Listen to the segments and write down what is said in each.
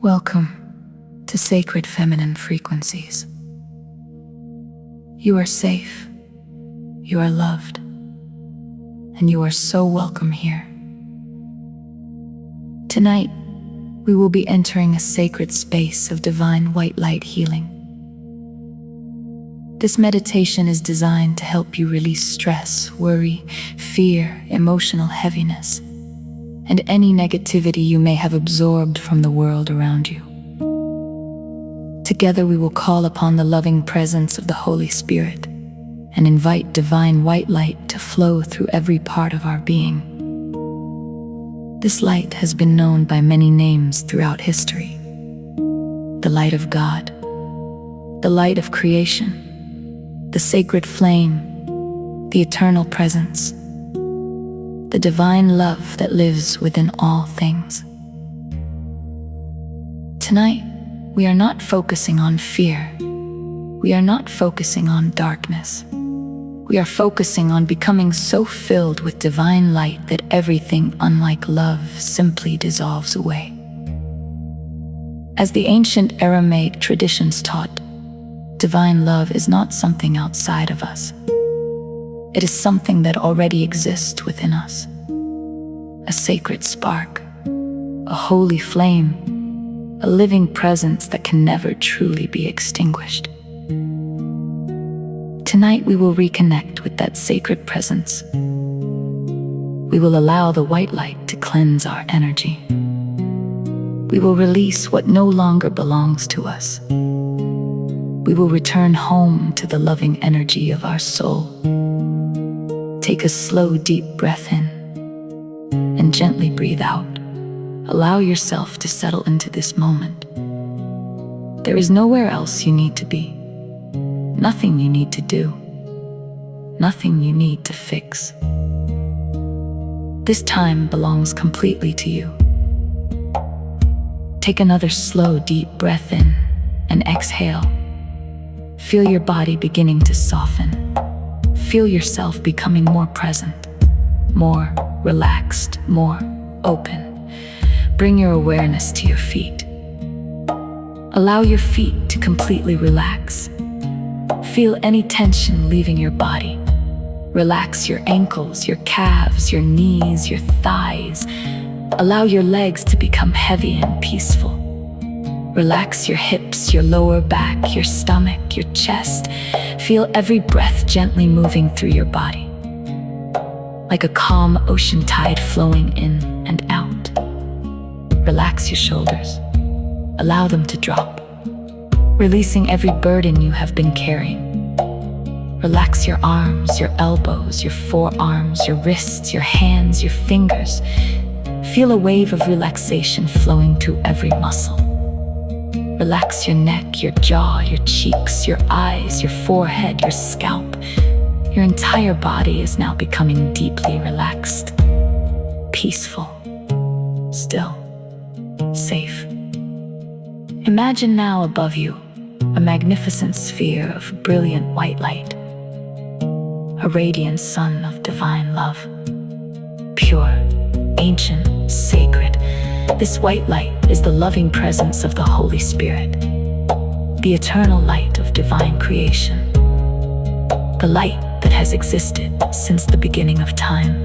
Welcome to Sacred Feminine Frequencies. You are safe, you are loved, and you are so welcome here. Tonight, we will be entering a sacred space of divine white light healing. This meditation is designed to help you release stress, worry, fear, emotional heaviness, and any negativity you may have absorbed from the world around you. Together we will call upon the loving presence of the Holy Spirit and invite divine white light to flow through every part of our being. This light has been known by many names throughout history. The light of God, the light of creation, the sacred flame, the eternal presence, the divine love that lives within all things. Tonight, we are not focusing on fear. We are not focusing on darkness. We are focusing on becoming so filled with divine light that everything unlike love simply dissolves away. As the ancient Aramaic traditions taught, divine love is not something outside of us. It is something that already exists within us. A sacred spark, a holy flame, a living presence that can never truly be extinguished. Tonight we will reconnect with that sacred presence. We will allow the white light to cleanse our energy. We will release what no longer belongs to us. We will return home to the loving energy of our soul. Take a slow, deep breath in and gently breathe out. Allow yourself to settle into this moment. There is nowhere else you need to be. Nothing you need to do. Nothing you need to fix. This time belongs completely to you. Take another slow, deep breath in and exhale. Feel your body beginning to soften. Feel yourself becoming more present, more relaxed, more open. Bring your awareness to your feet. Allow your feet to completely relax. Feel any tension leaving your body. Relax your ankles, your calves, your knees, your thighs. Allow your legs to become heavy and peaceful. Relax your hips, your lower back, your stomach, your chest. Feel every breath gently moving through your body, like a calm ocean tide flowing in and out. Relax your shoulders. Allow them to drop, releasing every burden you have been carrying. Relax your arms, your elbows, your forearms, your wrists, your hands, your fingers. Feel a wave of relaxation flowing through every muscle. Relax your neck, your jaw, your cheeks, your eyes, your forehead, your scalp. Your entire body is now becoming deeply relaxed, peaceful, still, safe. Imagine now above you a magnificent sphere of brilliant white light, a radiant sun of divine love, pure, ancient, sacred. This white light is the loving presence of the Holy Spirit, the eternal light of divine creation, the light that has existed since the beginning of time,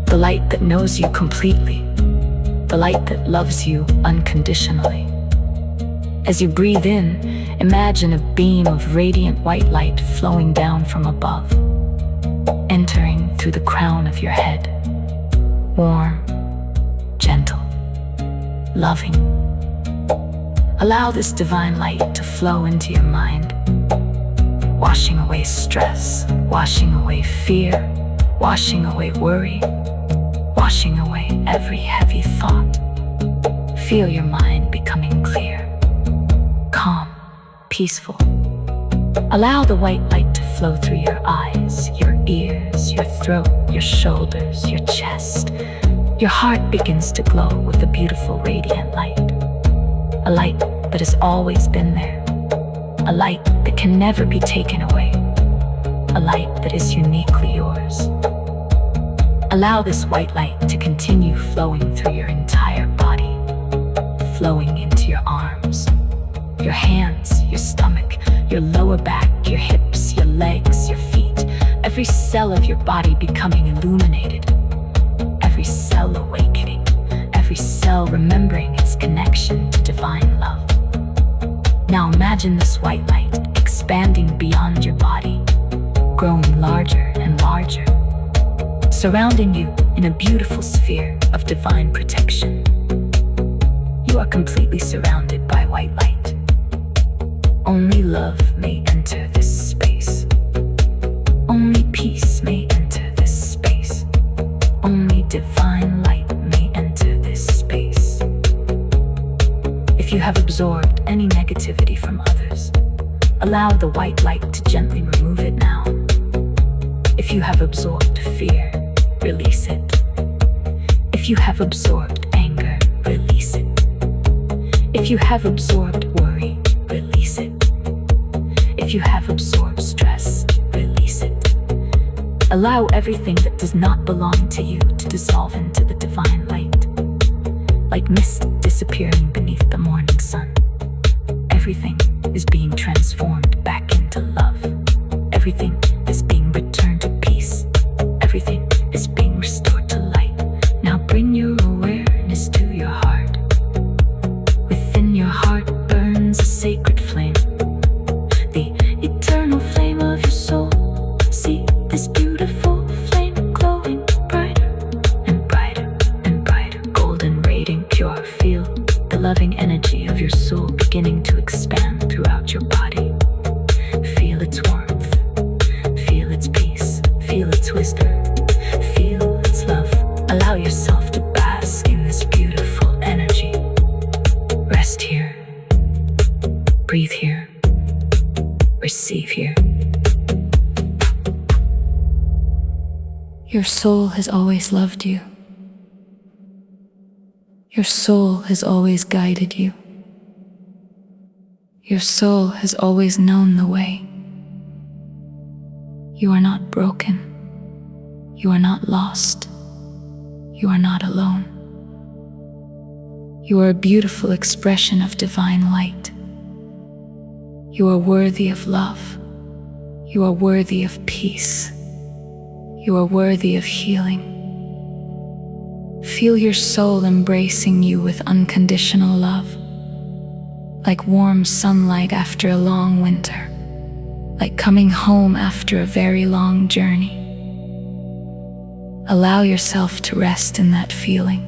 the light that knows you completely, the light that loves you unconditionally. As you breathe in, imagine a beam of radiant white light flowing down from above, entering through the crown of your head, warm, gentle, loving. Allow this divine light to flow into your mind, washing away stress, washing away fear, washing away worry, washing away every heavy thought. Feel your mind becoming clear, calm, peaceful. Allow the white light to flow through your eyes, your ears, your throat, your shoulders, your chest. Your heart begins to glow with a beautiful radiant light, a light that has always been there, a light that can never be taken away, a light that is uniquely yours. Allow this white light to continue flowing through your entire body, flowing in your lower back, your hips, your legs, your feet, every cell of your body becoming illuminated, every cell awakening, every cell remembering its connection to divine love. Now imagine this white light expanding beyond your body, growing larger and larger, surrounding you in a beautiful sphere of divine protection. You are completely surrounded by white light. Only love may enter this space. Only peace may enter this space. Only divine light may enter this space. If you have absorbed any negativity from others, allow the white light to gently remove it now. If you have absorbed fear, release it. If you have absorbed anger, release it. If you have absorbed worry, release it. If you have absorbed stress, release it. Allow everything that does not belong to you to dissolve into the divine light, like mist disappearing beneath the morning sun. Everything is being transformed back into love. Everything is being returned to peace. Everything is being restored to light. Now bring your awareness to your heart. Within your heart burns a sacred flame, the eternal flame of your soul. See this beautiful flame glowing brighter and brighter and brighter, golden, radiant, pure. Feel the loving energy of your soul beginning to expand throughout your body. Feel its warmth, feel its peace, feel its wisdom, feel its love. Allow yourself to bask in this beautiful energy. Rest here, breathe here, receive here. Your soul has always loved you. Your soul has always guided you. Your soul has always known the way. You are not broken. You are not lost. You are not alone. You are a beautiful expression of divine light. You are worthy of love. You are worthy of peace. You are worthy of healing. Feel your soul embracing you with unconditional love, like warm sunlight after a long winter, like coming home after a very long journey. Allow yourself to rest in that feeling.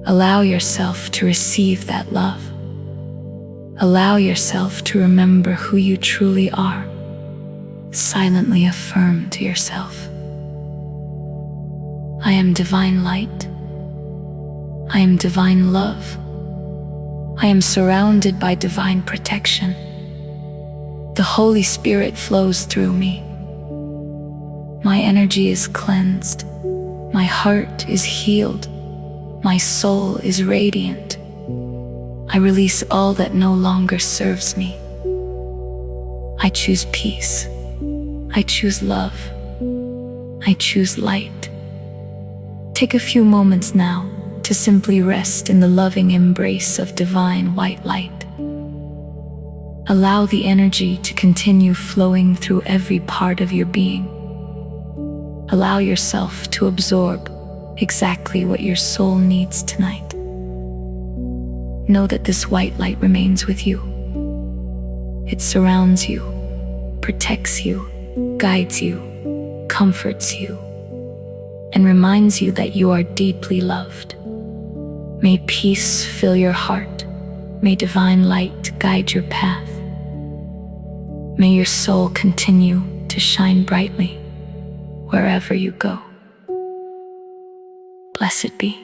Allow yourself to receive that love. Allow yourself to remember who you truly are. Silently affirm to yourself, I am divine light. I am divine love. I am surrounded by divine protection. The Holy Spirit flows through me. My energy is cleansed. My heart is healed. My soul is radiant. I release all that no longer serves me. I choose peace. I choose love. I choose light. Take a few moments now to simply rest in the loving embrace of divine white light. Allow the energy to continue flowing through every part of your being. Allow yourself to absorb exactly what your soul needs tonight. Know that this white light remains with you. It surrounds you, protects you, guides you, comforts you, and reminds you that you are deeply loved. May peace fill your heart. May divine light guide your path. May your soul continue to shine brightly wherever you go. Blessed be.